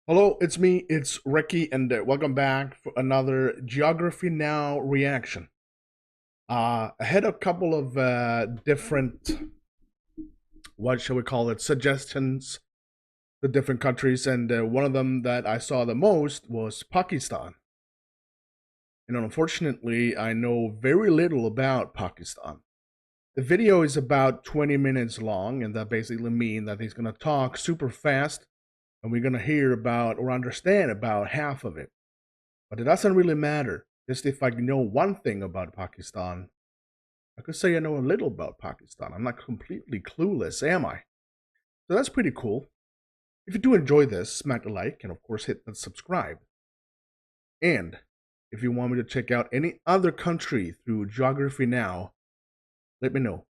Hello, it's me, it's Recky, and welcome back for another Geography Now reaction. I had a couple of different, what shall we call it, suggestions to different countries, and one of them that I saw the most was Pakistan. And unfortunately, I know very little about Pakistan. The video is about 20 minutes long, and that basically means that he's going to talk super fast and we're going to hear about or understand about half of it. But it doesn't really matter. Just if I know one thing about Pakistan, I could say I know a little about Pakistan. I'm not completely clueless, am I? So that's pretty cool. If you do enjoy this, smack a like and of course hit the subscribe. And if you want me to check out any other country through Geography Now, let me know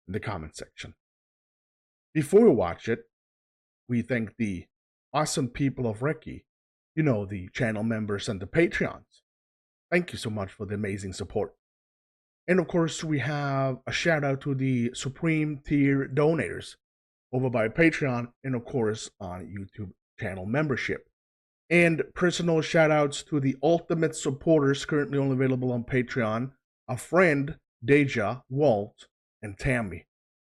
in the comment section. Before we watch it, we thank the awesome people of Recky, you know, the channel members and the Patreons. Thank you so much for the amazing support. And of course, we have a shout out to the Supreme Tier donators over by Patreon and of course on YouTube channel membership. And personal shout outs to the ultimate supporters currently only available on Patreon, a friend, Deja, Walt, and Tammy.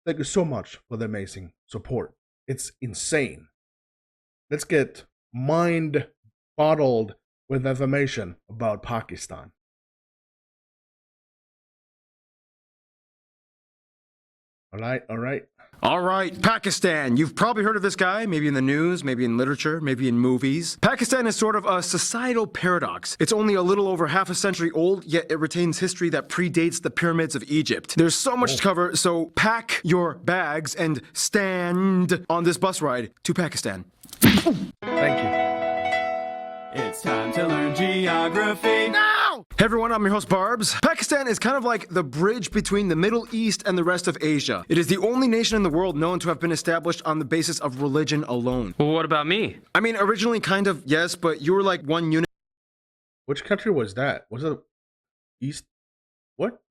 Thank you so much for the amazing support. It's insane. Let's get mind bottled with information about Pakistan. All right. All right, Pakistan. You've probably heard of this guy, maybe in the news, maybe in literature, maybe in movies. Pakistan is sort of a societal paradox. It's only a little over half a century old, yet it retains history that predates the pyramids of Egypt. There's so much to cover, so pack your bags and stand on this bus ride to Pakistan. Thank you. It's time to learn geography now! Hey everyone, I'm your host Barbs. Pakistan is kind of like the bridge between the Middle East and the rest of Asia. It is the only nation in the world known to have been established on the basis of religion alone. Well, what about me? I mean, originally kind of, yes, but you were like one unit Which country was that? Was it East? What?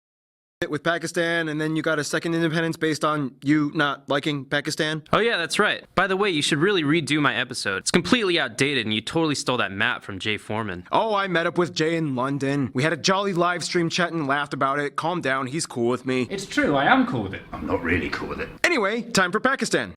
with Pakistan, and then you got a second independence based on you not liking Pakistan. Oh yeah, that's right. By the way, you should really redo my episode. It's completely outdated and you totally stole that map from Jay Foreman. Oh, I met up with Jay in London. We had a jolly live stream chat and laughed about it. Calm down, he's cool with me. It's true, I am cool with it. I'm not really cool with it. Anyway, time for Pakistan.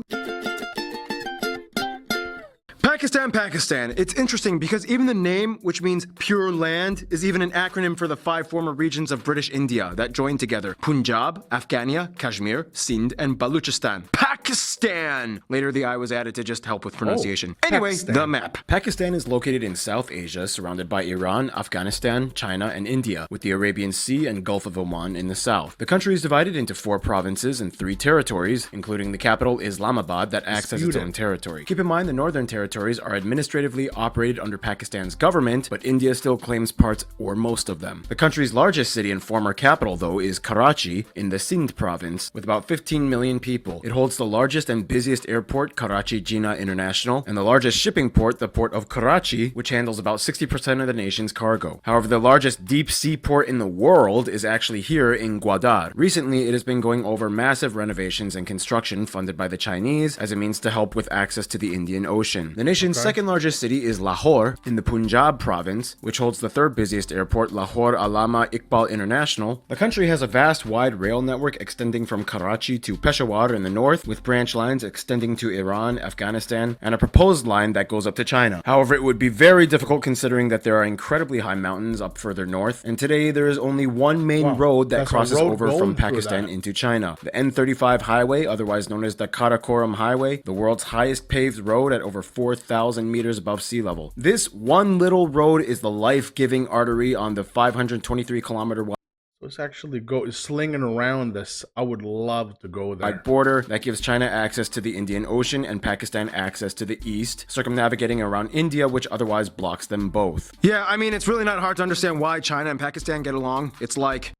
Pakistan. It's interesting because even the name, which means pure land, is even an acronym for the 5 former regions of British India that joined together: Punjab, Afghania, Kashmir, Sindh, and Baluchistan. Pakistan! Later the I was added to just help with pronunciation. Anyway, Pakistan. the map. Pakistan is located in South Asia, surrounded by Iran, Afghanistan, China, and India, with the Arabian Sea and Gulf of Oman in the south. The country is divided into 4 provinces and 3 territories, including the capital Islamabad that acts as its own territory. Keep in mind the northern territories are administratively operated under Pakistan's government, but India still claims parts or most of them. The country's largest city and former capital, though, is Karachi in the Sindh province, with about 15 million people. It holds the largest and busiest airport, Karachi Jinnah International, and the largest shipping port, the port of Karachi, which handles about 60% of the nation's cargo. However, the largest deep sea port in the world is actually here in Gwadar. Recently, it has been going over massive renovations and construction funded by the Chinese as a means to help with access to the Indian Ocean. The nation's second largest city is Lahore in the Punjab province, which holds the 3rd busiest airport, Lahore Allama Iqbal International. The country has a vast wide rail network extending from Karachi to Peshawar in the north, with branch lines extending to Iran, Afghanistan, and a proposed line that goes up to China. However, it would be very difficult considering that there are incredibly high mountains up further north, and today there is only one main road that crosses over from Pakistan into China. The N35 highway, otherwise known as the Karakoram Highway, the world's highest paved road at over 4,000 meters above sea level. This one little road is the life-giving artery on the 523-kilometer wide So it's actually slinging around this. I would love to go there. border that gives China access to the Indian Ocean and Pakistan access to the east, circumnavigating around India, which otherwise blocks them both. Yeah, I mean, it's really not hard to understand why China and Pakistan get along. It's like,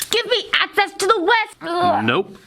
Give me access to the West! Ugh. Nope.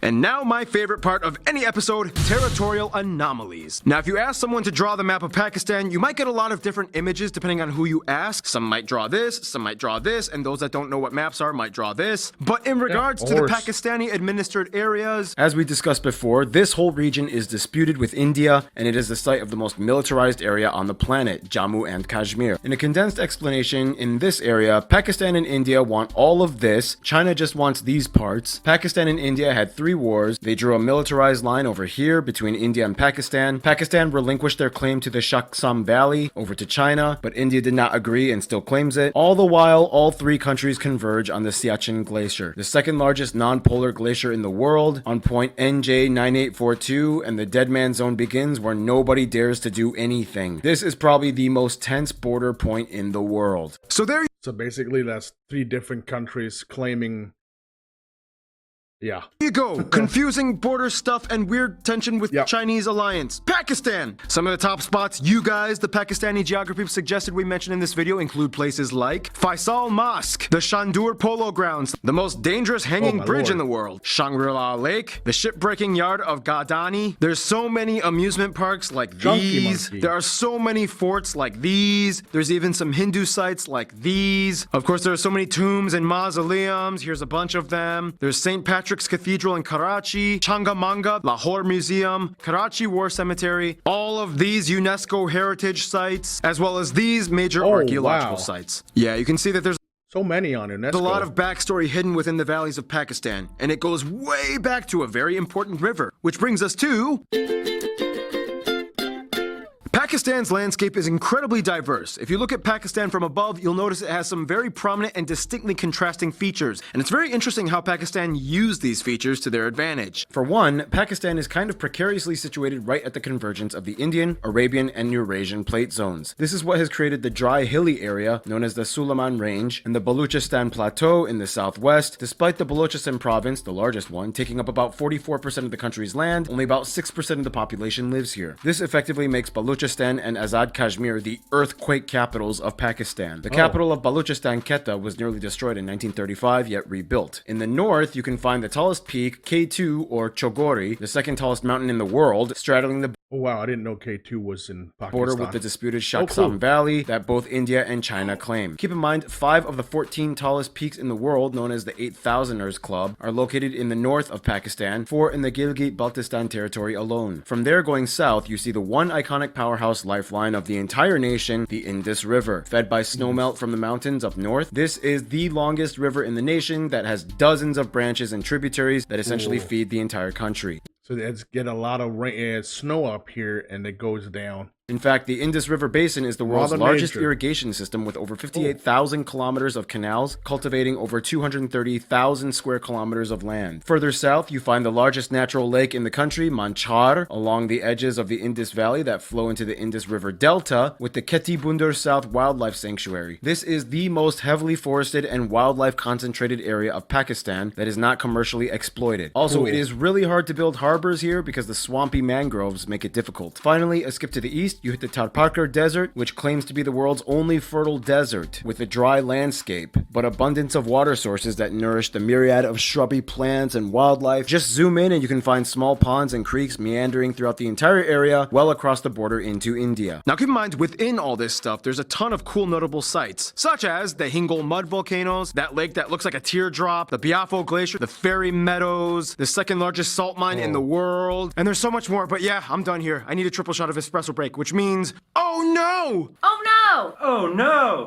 And now my favorite part of any episode, territorial anomalies. Now if you ask someone to draw the map of Pakistan, you might get a lot of different images depending on who you ask. Some might draw this, some might draw this, and those that don't know what maps are might draw this. But in regards to the Pakistani administered areas, as we discussed before, this whole region is disputed with India, and it is the site of the most militarized area on the planet, Jammu and Kashmir. In a condensed explanation, in this area, Pakistan and India want all of this, China just wants these parts. Pakistan and India had 3 wars. They drew a militarized line over here between India and Pakistan. Pakistan relinquished their claim to the Shaksam Valley over to China, but India did not agree and still claims it. All the while, all 3 countries converge on the Siachen Glacier, the second largest non-polar glacier in the world, on point NJ9842, and the dead man zone begins where nobody dares to do anything. This is probably the most tense border point in the world. So basically that's 3 different countries claiming. Yeah. Here you go. Confusing border stuff and weird tension with Chinese alliance. Pakistan. Some of the top spots you guys, the Pakistani geography suggested we mention in this video, include places like Faisal Mosque, the Shandur Polo Grounds, the most dangerous hanging bridge in the world, Shangri-La Lake, the shipbreaking yard of Gadani. There's so many amusement parks like these. There are so many forts like these. There's even some Hindu sites like these. Of course, there are so many tombs and mausoleums. Here's a bunch of them. There's St. Patrick's Cathedral in Karachi, Changamanga, Lahore Museum, Karachi War Cemetery, all of these UNESCO heritage sites, as well as these major archaeological sites. Yeah, you can see that there's so many on UNESCO. a lot of backstory hidden within the valleys of Pakistan, and it goes way back to a very important river, which brings us to... Pakistan's landscape is incredibly diverse. If you look at Pakistan from above, you'll notice it has some very prominent and distinctly contrasting features, and it's very interesting how Pakistan used these features to their advantage. For one, Pakistan is kind of precariously situated right at the convergence of the Indian, Arabian, and Eurasian plate zones. This is what has created the dry, hilly area known as the Sulayman Range and the Balochistan Plateau in the southwest. Despite the Balochistan province, the largest one, taking up about 44% of the country's land, only about 6% of the population lives here. This effectively makes Balochistan and Azad Kashmir the earthquake capitals of Pakistan. The capital of Balochistan, Quetta, was nearly destroyed in 1935, yet rebuilt. In the north, you can find the tallest peak, K2 or Chogori, the second tallest mountain in the world, straddling the Oh wow, I didn't know K2 was in Pakistan. border with the disputed Shaksam Valley that both India and China claim. Keep in mind, 5 of the 14 tallest peaks in the world, known as the 8000ers Club, are located in the north of Pakistan, 4 in the Gilgit-Baltistan territory alone. From there going south, you see the one iconic powerhouse lifeline of the entire nation, the Indus River. Fed by snowmelt from the mountains up north, this is the longest river in the nation that has dozens of branches and tributaries that essentially feed the entire country. So it's get a lot of rain, snow up here, and it goes down. In fact, the Indus River Basin is the world's largest irrigation system with over 58,000 kilometers of canals, cultivating over 230,000 square kilometers of land. Further south, you find the largest natural lake in the country, Manchar, along the edges of the Indus Valley that flow into the Indus River Delta, with the Kheti Bundur South Wildlife Sanctuary. This is the most heavily forested and wildlife concentrated area of Pakistan that is not commercially exploited. Also, it is really hard to build harbors here because the swampy mangroves make it difficult. Finally, a skip to the east, you hit the Tarparkar Desert, which claims to be the world's only fertile desert, with a dry landscape, but abundance of water sources that nourish the myriad of shrubby plants and wildlife. Just zoom in and you can find small ponds and creeks meandering throughout the entire area, well across the border into India. Now keep in mind, within all this stuff, there's a ton of cool notable sites, such as the Hingol mud volcanoes, that lake that looks like a teardrop, the Biafo Glacier, the Fairy Meadows, the second largest salt mine in the world, and there's so much more, but yeah, I'm done here. I need a triple shot of espresso break, which means, oh no! Oh no! Oh no!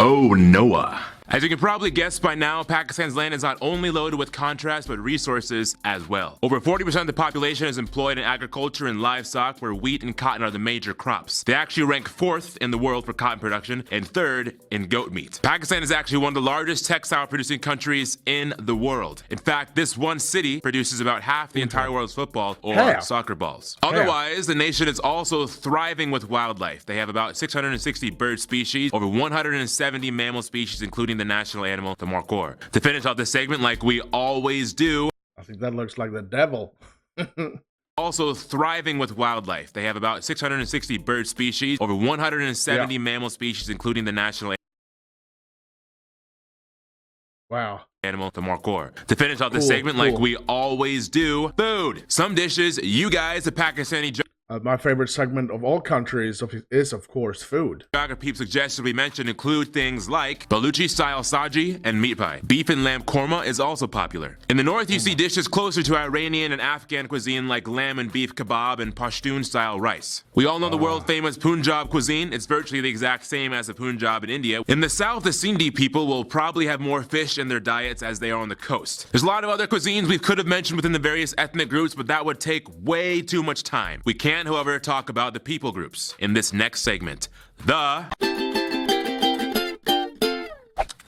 Oh, Noah. As you can probably guess by now, Pakistan's land is not only loaded with contrast, but resources as well. Over 40% of the population is employed in agriculture and livestock, where wheat and cotton are the major crops. They actually rank 4th in the world for cotton production and 3rd in goat meat. Pakistan is actually one of the largest textile producing countries in the world. In fact, this one city produces about half the entire world's football or soccer balls. Otherwise, the nation is also thriving with wildlife. They have about 660 bird species, over 170 mammal species, including the national animal, the markhor. To finish off this segment, like we always do, I think that looks like the devil. also thriving with wildlife. They have about 660 bird species, over 170 mammal species, including the national Wow. Animal, the more core. To finish off this segment, like we always do, food. Some dishes you guys, the Pakistani My favorite segment of all countries is, of course, food. geography suggestions we mentioned include things like Baluchi-style saji and meat pie. Beef and lamb korma is also popular. In the north, you see dishes closer to Iranian and Afghan cuisine like lamb and beef kebab and Pashtun-style rice. We all know the world-famous Punjab cuisine. It's virtually the exact same as the Punjab in India. In the south, the Sindhi people will probably have more fish in their diets as they are on the coast. There's a lot of other cuisines we could have mentioned within the various ethnic groups, but that would take way too much time. We can, however, talk about the people groups in this next segment.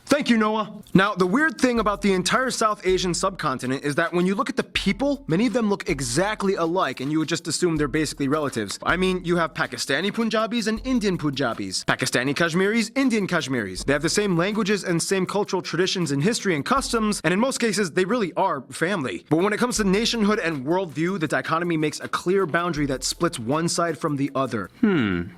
Thank you, Noah. Now, the weird thing about the entire South Asian subcontinent is that when you look at the people, many of them look exactly alike, and you would just assume they're basically relatives. I mean, you have Pakistani Punjabis and Indian Punjabis, Pakistani Kashmiris, Indian Kashmiris. They have the same languages and same cultural traditions and history and customs, and in most cases, they really are family. But when it comes to nationhood and worldview, the dichotomy makes a clear boundary that splits one side from the other.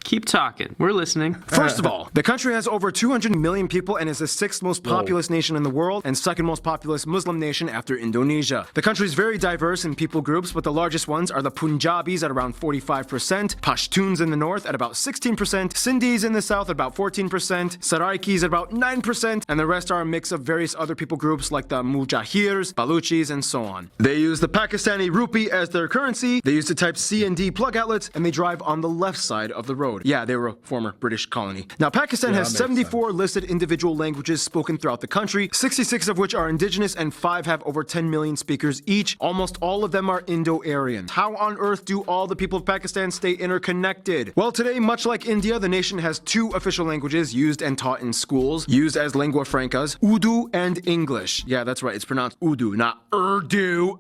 Keep talking. We're listening. First of all, the country has over 200 million people and is the sixth most populous nation in the world and second most populous Muslim nation after Indonesia. The country is very diverse in people groups, but the largest ones are the Punjabis at around 45%, Pashtuns in the north at about 16%, Sindhis in the south at about 14%, Saraikis at about 9%, and the rest are a mix of various other people groups like the Mujahirs, Baluchis, and so on. They use the Pakistani rupee as their currency, they use the type C and D plug outlets, and they drive on the left side of the road. Yeah, they were a former British colony. Now, Pakistan has 74 listed individual languages spoken throughout the country, 66 of which are indigenous and 5 have over 10 million speakers each. Almost all of them are Indo-Aryan. How on earth do all the people of Pakistan stay interconnected? Well, today, much like India, the nation has 2 official languages used and taught in schools, used as lingua francas, Urdu and English. Yeah, that's right, it's pronounced Urdu, not Urdu.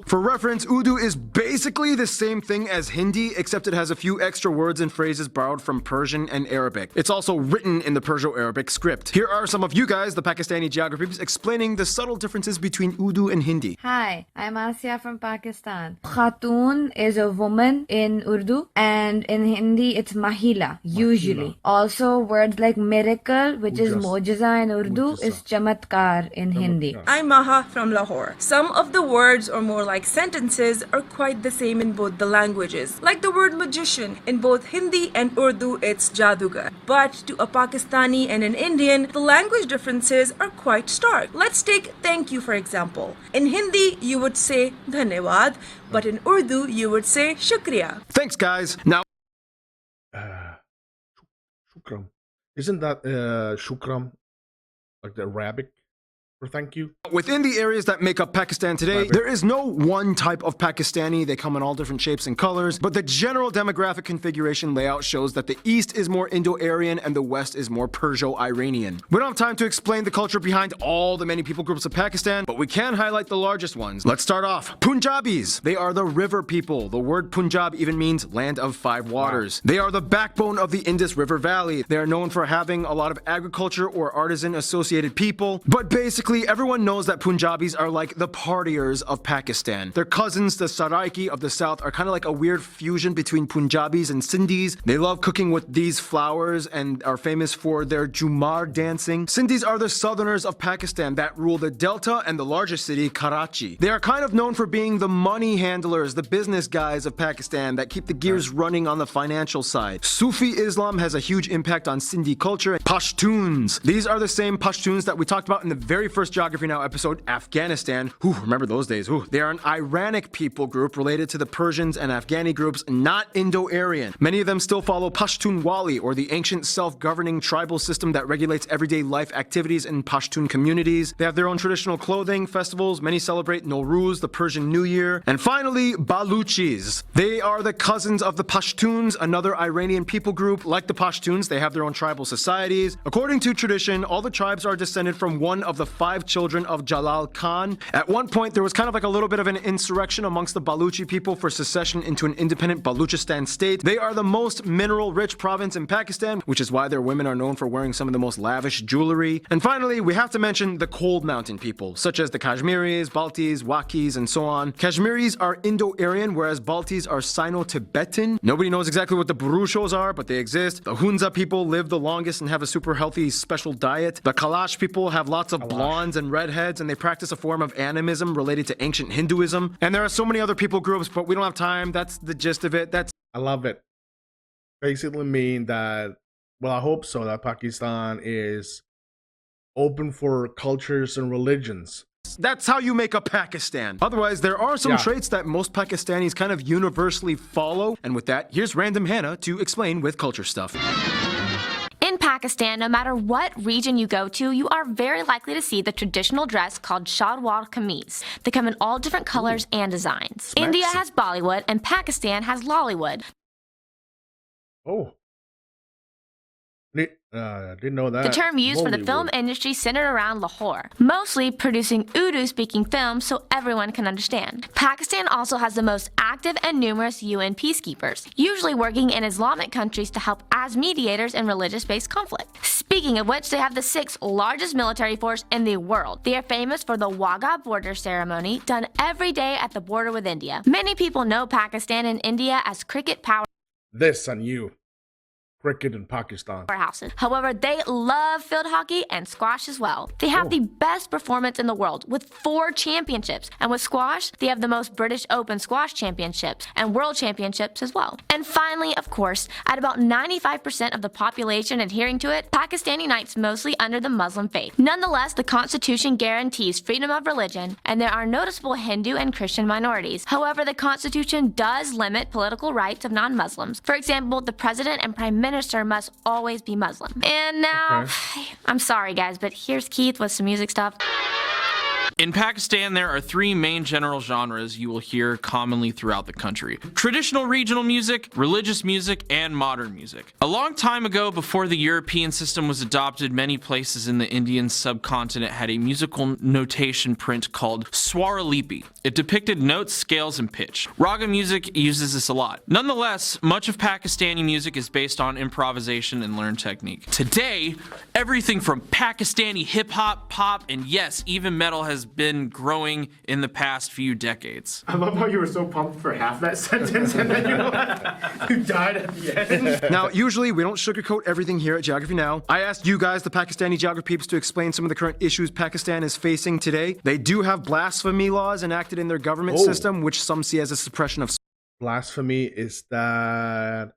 For reference, Urdu is basically the same thing as Hindi, except it has a few extra words and phrases borrowed from Persian and Arabic. It's also written in the Perso-Arabic script. Here are some of you guys, the Pakistani geographers, explaining the subtle differences between Urdu and Hindi. Hi, I'm Asya from Pakistan. Khatoon is a woman in Urdu, and in Hindi it's Mahila, usually. Also, words like miracle, which is mojiza in Urdu, is chamatkar in Hindi. I'm Maha from Lahore. Some of the words, or more like sentences, are quite the same in both the languages. Like the word magician, in both Hindi and Urdu it's jadugar. But to a Pakistani and an Indian, the language differences are quite stark. Let's take thank you for example. In Hindi, you would say dhanyawad, but in Urdu, you would say shukriya. Thanks, guys. Now, Shukram. Isn't that shukram like the Arabic for thank you? within the areas that make up Pakistan today, there is no one type of Pakistani. They come in all different shapes and colors, but the general demographic configuration layout shows that the east is more Indo-Aryan and the west is more Perso-Iranian. We don't have time to explain the culture behind all the many people groups of Pakistan, but we can highlight the largest ones. Let's start off. Punjabis. They are the river people. The word Punjab even means land of 5 waters. They are the backbone of the Indus River Valley. They are known for having a lot of agriculture or artisan associated people, but basically everyone knows that Punjabis are like the partiers of Pakistan. Their cousins, the Saraiki of the south, are kind of like a weird fusion between Punjabis and Sindhis. They love cooking with these flours and are famous for their Jumar dancing. Sindhis are the southerners of Pakistan that rule the delta and the largest city, Karachi. They are kind of known for being the money handlers, the business guys of Pakistan that keep the gears running on the financial side. Sufi Islam has a huge impact on Sindhi culture. Pashtuns. These are the same Pashtuns that we talked about in the very first Geography Now episode, Afghanistan. Remember those days. They are an Iranic people group related to the Persians and Afghani groups, not Indo-Aryan. Many of them still follow Pashtunwali, or the ancient self-governing tribal system that regulates everyday life activities in Pashtun communities. They have their own traditional clothing, festivals. Many celebrate Nowruz, the Persian New Year. And finally, Baluchis. They are the cousins of the Pashtuns, another Iranian people group. Like the Pashtuns, they have their own tribal societies. According to tradition, all the tribes are descended from one of the 5 children of Jalal Khan. At one point, there was kind of like a little bit of an insurrection amongst the Baluchi people for secession into an independent Baluchistan state. They are the most mineral-rich province in Pakistan, which is why their women are known for wearing some of the most lavish jewelry. And finally, we have to mention the cold mountain people, such as the Kashmiris, Baltis, Wakis, and so on. Kashmiris are Indo-Aryan, whereas Baltis are Sino-Tibetan. Nobody knows exactly what the Burushos are, but they exist. The Hunza people live the longest and have a super healthy special diet. The Kalash people have lots of blonde blondes and redheads, and they practice a form of animism related to ancient Hinduism. And there are so many other people groups, but we don't have time. That's the gist of it. I love it. Basically mean that, well, I hope so, that Pakistan is open for cultures and religions. That's how you make a Pakistan. Otherwise, there are some traits that most Pakistanis kind of universally follow. And with that, here's Random Hannah to explain with culture stuff. In Pakistan, no matter what region you go to, you are very likely to see the traditional dress called shalwar kameez. They come in all different colors and designs. India has Bollywood and Pakistan has Lollywood. Oh. Didn't know that. The term used for the film industry centered around Lahore, mostly producing Urdu-speaking films so everyone can understand. Pakistan also has the most active and numerous UN peacekeepers, usually working in Islamic countries to help as mediators in religious-based conflict. Speaking of which, they have the 6th largest military force in the world. They are famous for the Wagah border ceremony done every day at the border with India. Many people know Pakistan and India as cricket power. This on you. Cricket in Pakistan. Powerhouses. However, they love field hockey and squash as well. They have the best performance in the world with 4 championships. And with squash, they have the most British Open squash championships and world championships as well. And finally, of course, at about 95% of the population adhering to it, Pakistan unites mostly under the Muslim faith. Nonetheless, the constitution guarantees freedom of religion, and there are noticeable Hindu and Christian minorities. However, the constitution does limit political rights of non-Muslims. For example, the president and prime minister must always be Muslim. And now, I'm sorry guys, but here's Keith with some music stuff. In Pakistan, there are 3 main general genres you will hear commonly throughout the country: traditional regional music, religious music, and modern music. A long time ago, before the European system was adopted, many places in the Indian subcontinent had a musical notation print called Swaralipi. It depicted notes, scales, and pitch. Raga music uses this a lot. Nonetheless, much of Pakistani music is based on improvisation and learned technique. Today, everything from Pakistani hip-hop, pop, and yes, even metal has been growing in the past few decades. I love how you were so pumped for half that sentence and then you died at the end. Now, usually we don't sugarcoat everything here at Geography Now. I asked you guys, the Pakistani geography peeps, to explain some of the current issues Pakistan is facing today. They do have blasphemy laws enacted in their government system, which some see as a suppression of blasphemy. Is that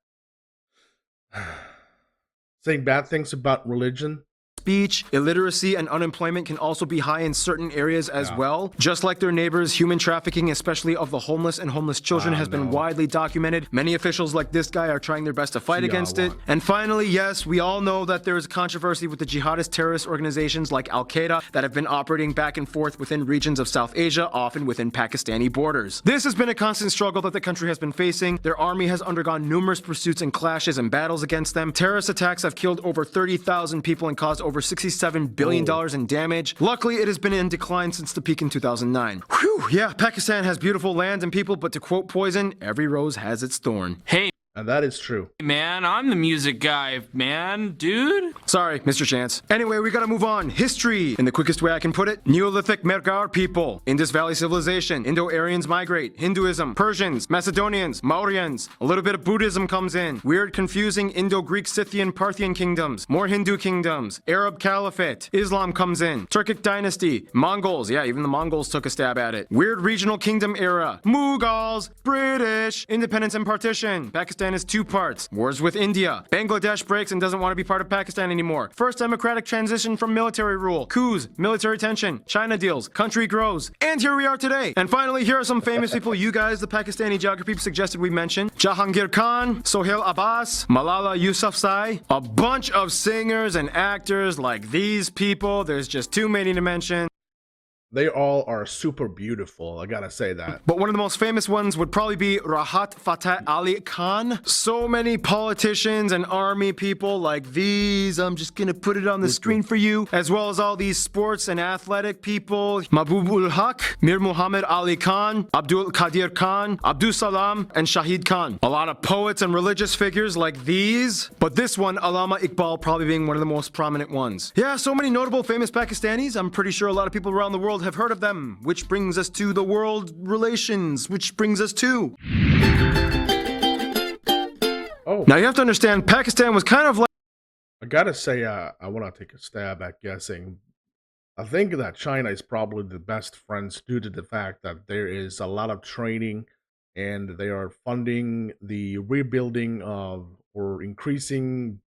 saying bad things about religion? speech. Illiteracy and unemployment can also be high in certain areas as well. Just like their neighbors, human trafficking, especially of the homeless and homeless children, has been widely documented. Many officials like this guy are trying their best to fight against it. And finally, yes, we all know that there is controversy with the jihadist terrorist organizations like Al-Qaeda that have been operating back and forth within regions of South Asia, often within Pakistani borders. This has been a constant struggle that the country has been facing. Their army has undergone numerous pursuits and clashes and battles against them. Terrorist attacks have killed over 30,000 people and caused over $67 billion in damage. Luckily, it has been in decline since the peak in 2009. Whew, yeah, Pakistan has beautiful land and people, but to quote Poison, every rose has its thorn. Hey, and that is true. man, I'm the music guy, man, dude. Sorry, Mr. Chance. Anyway, we gotta move on. History. In the quickest way I can put it, Neolithic Mergar people, Indus Valley civilization, Indo-Aryans migrate, Hinduism, Persians, Macedonians, Mauryans, a little bit of Buddhism comes in, weird, confusing Indo-Greek, Scythian, Parthian kingdoms, more Hindu kingdoms, Arab Caliphate, Islam comes in, Turkic dynasty, Mongols, yeah, even the Mongols took a stab at it, weird regional kingdom era, Mughals, British, independence and partition, Pakistan is 2 parts. Wars with India. Bangladesh breaks and doesn't want to be part of Pakistan anymore. First democratic transition from military rule. Coups, military tension, China deals, country grows. And here we are today. And finally, here are some famous people you guys, the Pakistani geography, suggested we mention. Jahangir Khan, Sohail Abbas, Malala Yousafzai, a bunch of singers and actors like these people. There's just too many to mention. They all are super beautiful, I gotta say that. But one of the most famous ones would probably be Rahat Fateh Ali Khan. So many politicians and army people like these. I'm just gonna put it on the screen for you. As well as all these sports and athletic people. Mahbub-ul Haq, Mir Muhammad Ali Khan, Abdul Qadir Khan, Abdul Salam, and Shahid Khan. A lot of poets and religious figures like these. But this one, Allama Iqbal, probably being one of the most prominent ones. Yeah, so many notable famous Pakistanis. I'm pretty sure a lot of people around the world have heard of them, which brings us to the world relations, which brings us to... Now you have to understand, Pakistan was kind of like... I gotta say, I want to take a stab at guessing I think that China is probably the best friends due to the fact that there is a lot of training and they are funding the rebuilding of or increasing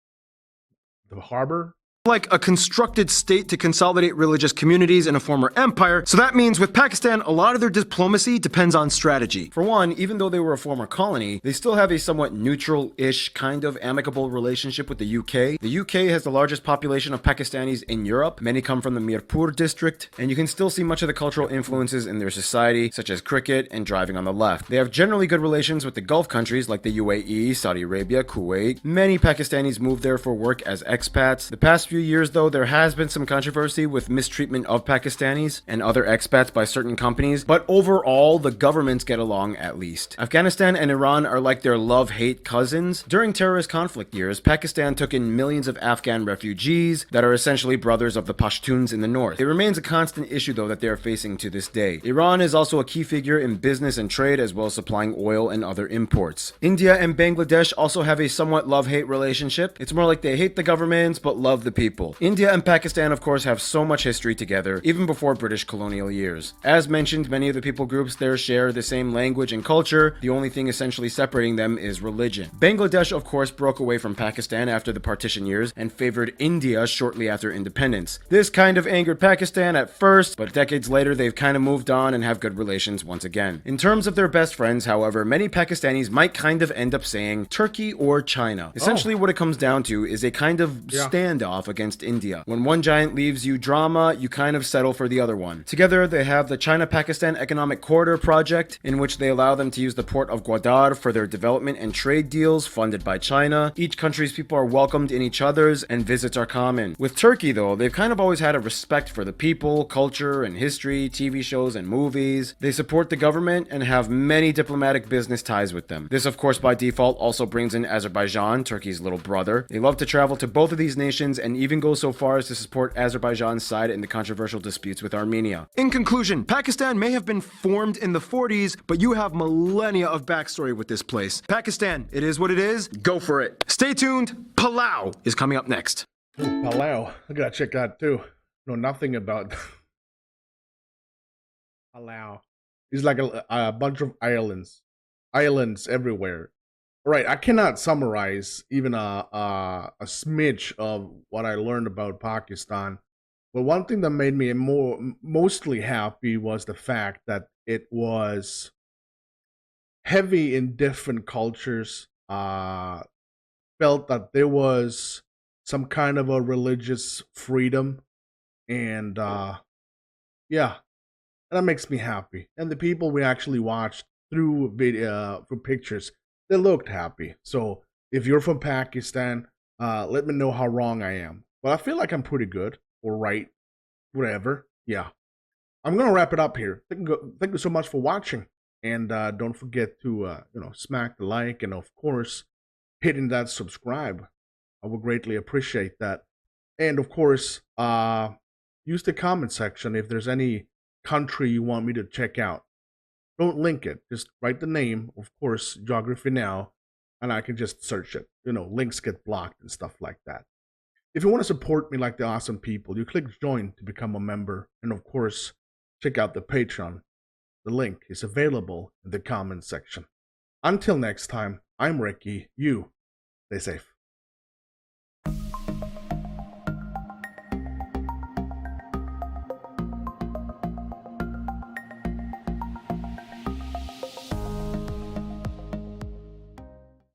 the harbor. Like a constructed state to consolidate religious communities in a former empire, so that means with Pakistan, a lot of their diplomacy depends on strategy. For one, even though they were a former colony, they still have a somewhat neutral-ish kind of amicable relationship with the UK. The UK has the largest population of Pakistanis in Europe. Many come from the Mirpur district, and you can still see much of the cultural influences in their society, such as cricket and driving on the left. They have generally good relations with the Gulf countries like the UAE, Saudi Arabia, Kuwait. Many Pakistanis move there for work as expats. The past few years, though, there has been some controversy with mistreatment of Pakistanis and other expats by certain companies, but overall, the governments get along at least. Afghanistan and Iran are like their love-hate cousins. During terrorist conflict years, Pakistan took in millions of Afghan refugees that are essentially brothers of the Pashtuns in the north. It remains a constant issue, though, that they are facing to this day. Iran is also a key figure in business and trade, as well as supplying oil and other imports. India and Bangladesh also have a somewhat love-hate relationship. It's more like they hate the governments, but love the people. India and Pakistan, of course, have so much history together, even before British colonial years. As mentioned, many of the people groups there share the same language and culture. The only thing essentially separating them is religion. Bangladesh, of course, broke away from Pakistan after the partition years and favored India shortly after independence. This kind of angered Pakistan at first, but decades later they've kind of moved on and have good relations once again. In terms of their best friends, however, many Pakistanis might kind of end up saying Turkey or China. Essentially what it comes down to is a kind of standoff against India. When one giant leaves you drama, you kind of settle for the other one. Together, they have the China-Pakistan Economic Corridor project, in which they allow them to use the port of Gwadar for their development and trade deals funded by China. Each country's people are welcomed in each other's, and visits are common. With Turkey, though, they've kind of always had a respect for the people, culture, and history, TV shows, and movies. They support the government and have many diplomatic business ties with them. This, of course, by default, also brings in Azerbaijan, Turkey's little brother. They love to travel to both of these nations and even go so far as to support Azerbaijan's side in the controversial disputes with Armenia. In conclusion, Pakistan may have been formed in the 40s, but you have millennia of backstory with this place. Pakistan, it is what it is. Go for it. Stay tuned. Palau is coming up next. Ooh, Palau. I gotta check that too. Know nothing about Palau. It's like a bunch of islands. Islands everywhere. Right, I cannot summarize even a smidge of what I learned about Pakistan. But one thing that made me mostly happy was the fact that it was heavy in different cultures. Felt that there was some kind of a religious freedom, and yeah, that makes me happy. And the people we actually watched through video, through pictures, they looked happy. So if you're from Pakistan, let me know how wrong I am. But I feel like I'm pretty good or right, whatever. Yeah, I'm gonna wrap it up here. Thank you so much for watching, and don't forget to smack the like and of course hitting that subscribe. I would greatly appreciate that. And of course, use the comment section if there's any country you want me to check out. Don't link it. Just write the name, of course, Geography Now, and I can just search it. Links get blocked and stuff like that. If you want to support me like the awesome people, you click join to become a member. And of course, check out the Patreon. The link is available in the comment section. Until next time, I'm Recky. You stay safe.